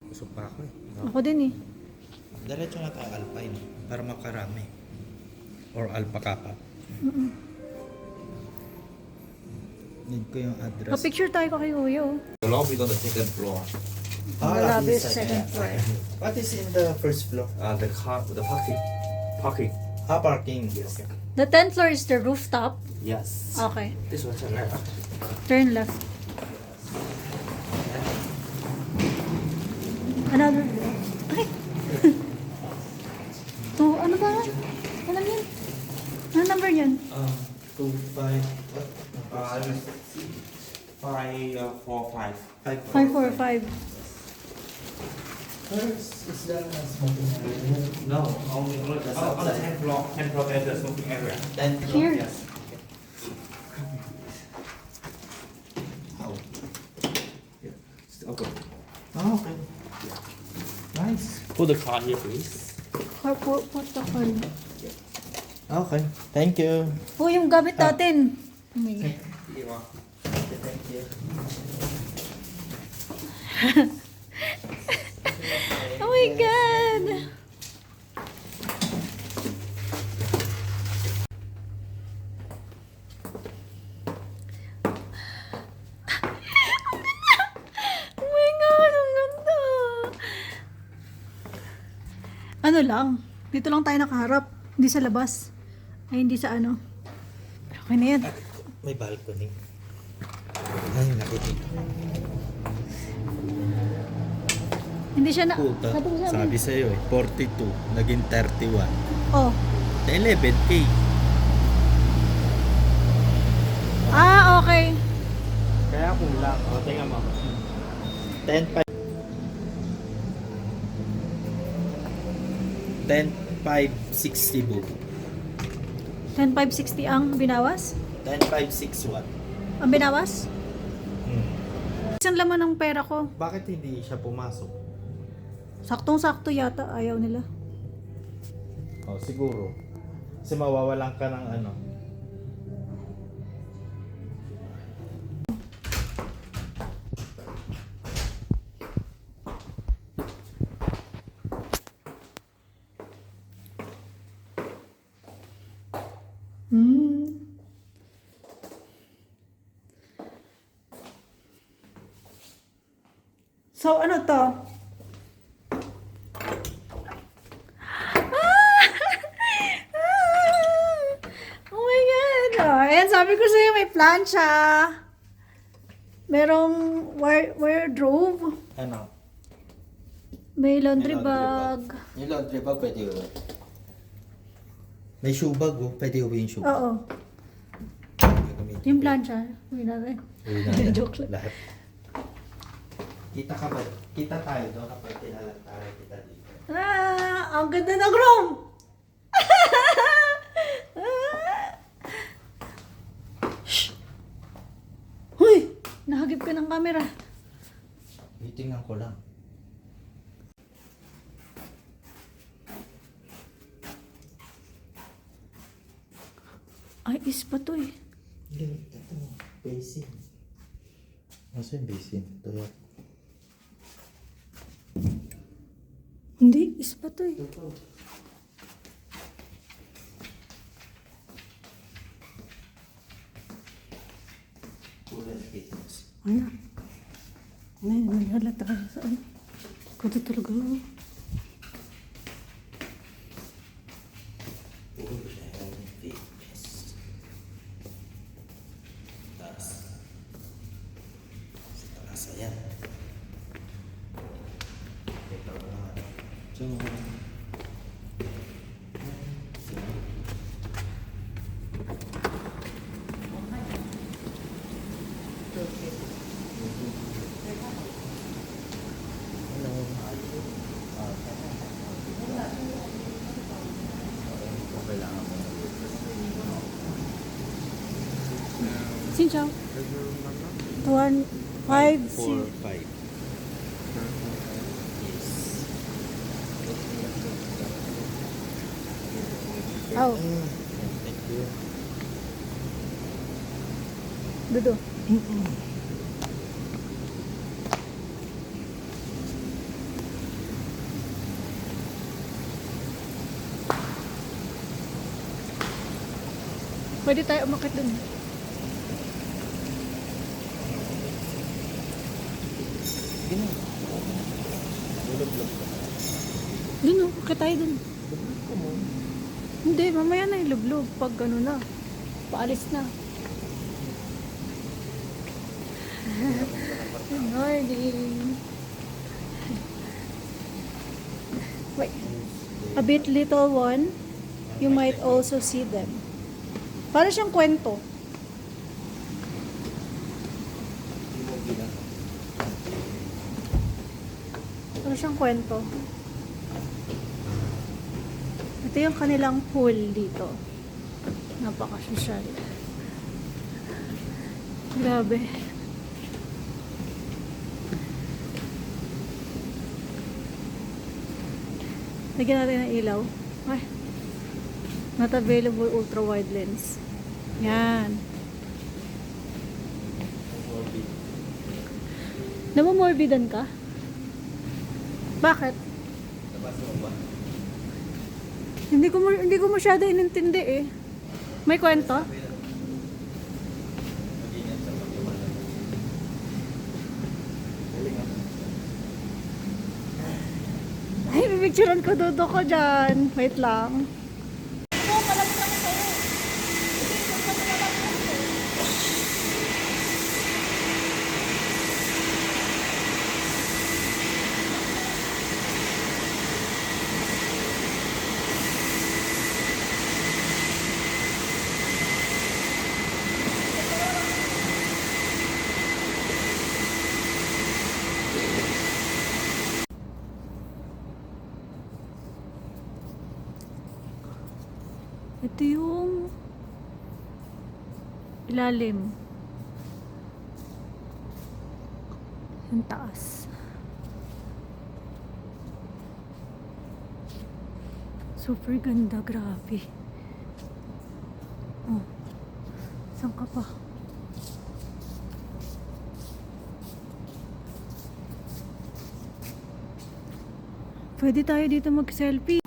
Busog pa ako eh. Ako din eh. Diretso na tayo Alpine para makarami. Or alpaca pa. Need ko yung address. Pa-picture tayo ko kay Kuya oh. The lobby on the second floor. The lobby is second floor. What is in the first floor? The car, the parking. Parking. Yes. The 10th floor is the rooftop. Yes. Okay. This one turn right. Turn left. Another. Ay! Oh, ano ba? Alam yan? Ano number yan? 2, 5, what? 545. 545. Is there a smoking area? No, only on the 10th floor. 10th floor there's a smoking area. 10 floor? Here. Yes. Oh. Yeah. Okay. Oh, okay. Nice. Put the car here, please. Carport protocol. Okay. Thank you. Oh, yung gamit natin. May. Thank you. Oh my God! Oh my God, ang ganda! Ano lang, dito lang tayo nakaharap. Hindi sa labas. Ay, hindi sa ano. Okay na yan. May balcony. Ay, nakikita. Hindi siya na... Puta. Sabi ko Sabi sa'yo eh, 42. Naging 31. Oh. 11K. Ah, okay. Kaya kulang. O, tingnan mo. 10, 10,560 book. 10,560 ang binawas? 10,561. Ang binawas? Isang laman ng pera ko. Bakit hindi siya pumasok? Saktong-sakto yata. Ayaw nila. Oh, siguro. Kasi mawawalan ka ng ano. So, ano to? Oh my God! Oh, ayan, sabi ko sa'yo, may plancha. Merong wardrobe. Ano? May laundry May laundry bag. Yung laundry bag pwede yun. May shoe bag oh. Pwede yun yung shoe bag. Oo. Yung plancha. Uwi natin. Joke lang. Lahat. Kita ka ba? Kita tayo doon kapag tinalantaran kita dito. Ah, ang ganda ng room! Shh! Huy! Nahagip ka ng camera. Titingnan ko lang. Ay, is pa to eh. Ito. Basin. Nasa yung basin? Ito yan. Hindi, is pa to eh. Ito. Kulay kittens. Ano? May halata ka sa ano. Kuto talaga. Kulay fitness. Taas. Sa taas ayan. Ito na. So, Xin chào. 1, 5, 4, 5. Oh, Thank you. Dudo. Pwede tayo umakit dun. Ganun. Lulog-log. Dun oh, umakit tayo dun. Lulog ko mo. Hindi, mamaya na ilublog pag ano na. Paalis na. Good morning. Wait. A bit little one, you might also see them. Para siyang kwento. Para siyang kwento. Ito yung kanilang pool dito. Napaka-social. Grabe. Lagyan natin ng ilaw. Ay. Not available ultra wide lens. Yan. Namomorbidan ka? Bakit? Nabasa mo ba? Hindi ko masyado inintindi eh. May kwento? Mag-ingat sa pagkawalan. Galing ako. Ay, pipicturean ko dodo ko dyan. Wait lang. Ito yung ilalim. Yung taas. Super ganda, grabe. Oh. Saan ka pa? Pwede tayo dito mag-selfie.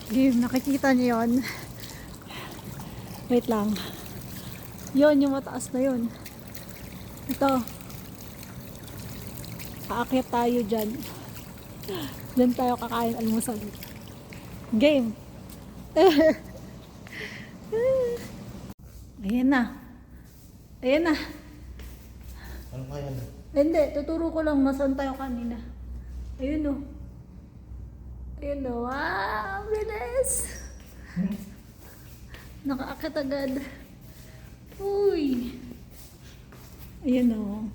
Game, nakikita niyo yun. Wait lang. Yun, yung mataas na yun. Ito. Aakyat tayo dyan. Diyan tayo kakain almusal. Game. Ayan na. Ayan na. Ano kaya na? Hindi, tuturo ko lang nasaan tayo kanina. Ayun o. Ayun o. Wow, bilis. Nakaakit agad. Uy. Ayun o.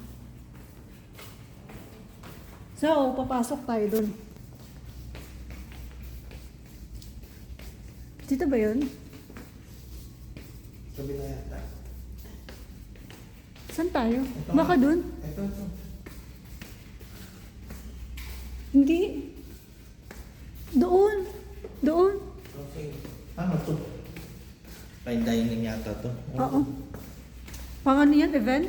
So, papasok tayo dun. Dito ba yun? Sabi na yata. Saan tayo? Ito. Baka dun? Ito. Hindi. Doon. Doon. Okay. Ano to? Fine dining yata to. Oo. Pang ano yan? Event?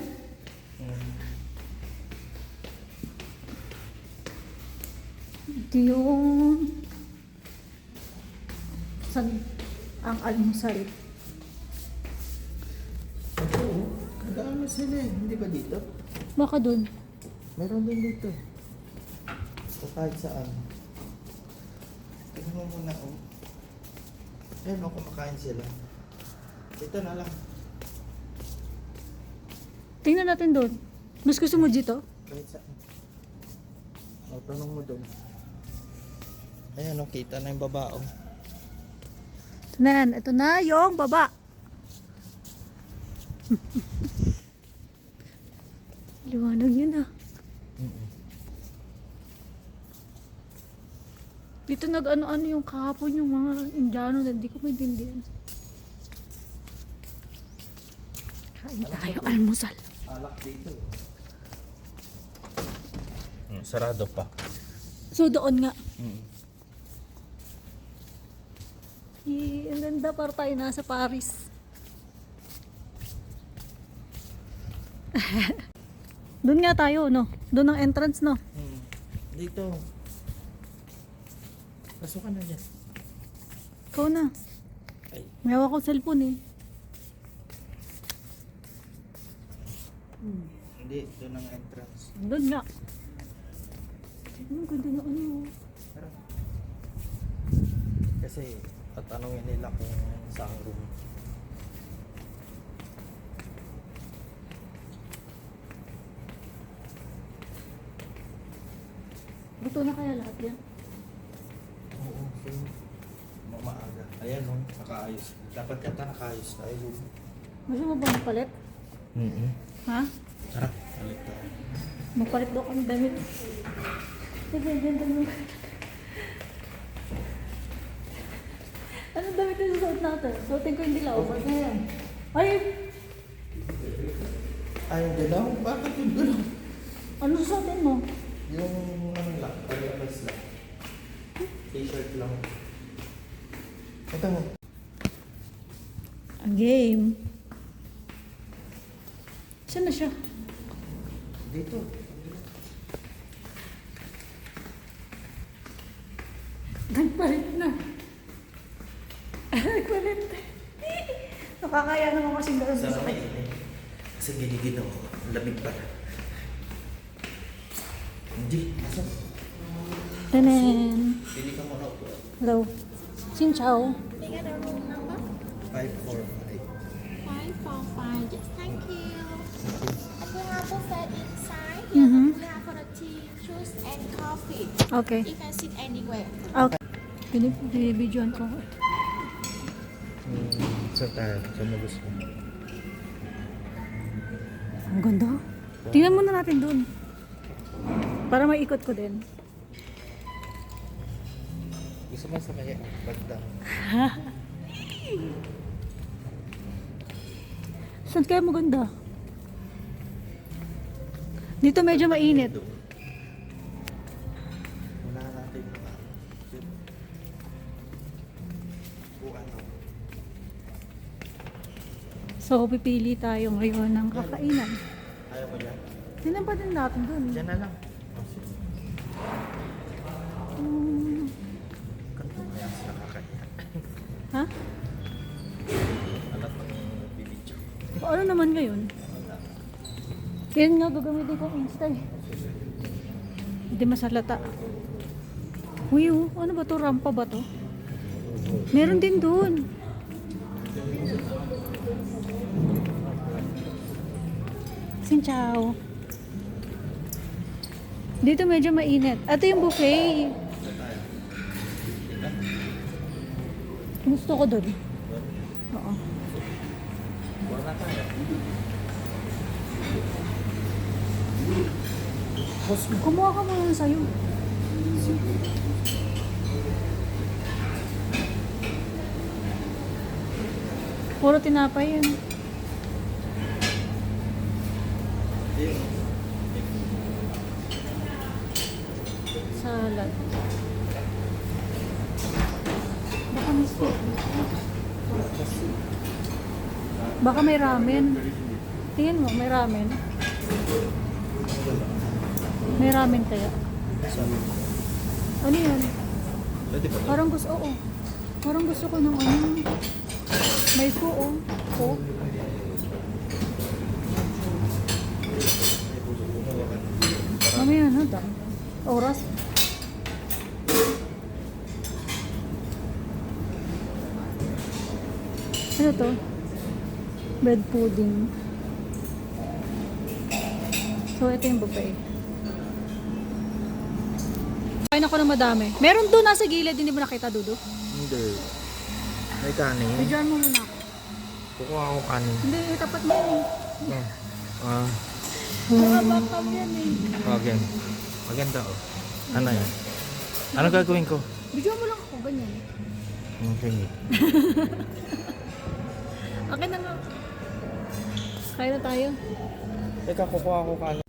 Ito yung saan ang almusal. Ito, nag-ano sila eh. Hindi ba dito? Baka dun. Meron din dito. O kahit saan. Tignan mo muna oh. Ayan o, kumakain sila. Ito na lang. Tingnan natin doon. Mas gusto mo dito? Kahit saan. O, tanong mo doon. Ayan o, kita na yung baba o. Ito na yan. Ito na yung baba. Liwanag yun ah. Dito nag-ano-ano yung kahapon yung mga Indiano na hindi ko maintindihan. Kain tayo, almusal. Alak dito. Sarado pa. So doon nga. Mm. Ang ganda, para tayo nasa Paris. Doon nga tayo, no? Doon ang entrance, no? Dito. Pasok ka na dyan. Ikaw na. Ay. May hawak ko cellphone eh. Hindi, doon ang entrance. Doon nga. Ang ganda na ano. Tara. Kasi, tatanungin nila kung saan room. Buto na kaya lahat yan? Oo, same. Maaga. Ayan, no? Nakaayos. Dapat yata nakaayos tayo. Gusto mo ba magpalit? Ha? Tara, balik tayo. Magpalit daw kami damit. Sige, ganda mo. Anong damit yung suot natin? Suotin ko yung dilaw. Ba't na yan? Ay! Ay, galaw? Bakit yung galaw? Ano suotin mo? Yung ano lang, pag-apas lang. T-shirt lang. Ito mo. Ang game. Saan na siya? Dito. Nagpalit na. Nagpalit. Nakakaya naman kasing gano'n sa Sana may inay. Kasi giniginaw ko. Lamig pa na. Hindi. Asa? Tanan. Pili ka muna upo. Hello. Xin chào. They got a room number? 545. 545. Yes, thank you. And we have buffet inside. Mhm. We have for the tea, juice, and coffee. Okay. You can sit anywhere. Okay. Binibidyoan ko. Saan tayo? Saan mo gusto? Ang ganda. Tingnan muna natin dun. Para maikot ko din. Gusto mo sa kaya? Bagda. Saan kaya maganda? Dito medyo mainit. Wala natin mga o ano. So, pipili tayo ngayon ng kakainan. Ayaw mo dyan? Tingnan pa din natin dun. Dyan na lang. Kanto kaya sa nakakaya. Ha? Alat ng video. Ano naman ngayon? Yan nga gagamitin ko Insta eh. Hindi masalata. Uy, oh, ano ba to? Rampa ba to? Meron din dun. Xin chào. Dito medyo mainit. Ito yung buffet. Gusto ko dun. Oo. Wala tayo. Kumuha ka muna sa'yo. Puro tinapay yan. Salad. Baka may steak. Baka may ramen. Tingin mo, may ramen. May ramen kaya? Ano yan? Pwede ba? Parang gusto, oo. Parang gusto ko ng ano. May po, oh. Po. Mamaya na, dam. Oras. Ano to? Bread pudding. So, ito yung buffet. Kain ako ng madami. Meron doon nasa gilid, hindi mo nakita, Dudu? Hindi. May kanin. Bidyan mo muna ako. Kukuha ako kanin. Hindi, tapat mo yun eh. Nakabakam yan eh. Okay. Maganda oh. Ano yan? Ano gagawin ko? Bidyan mo lang ako, ganyan. Okay. Akin na nga. Kain na tayo. Teka, kukuha ko ka ano.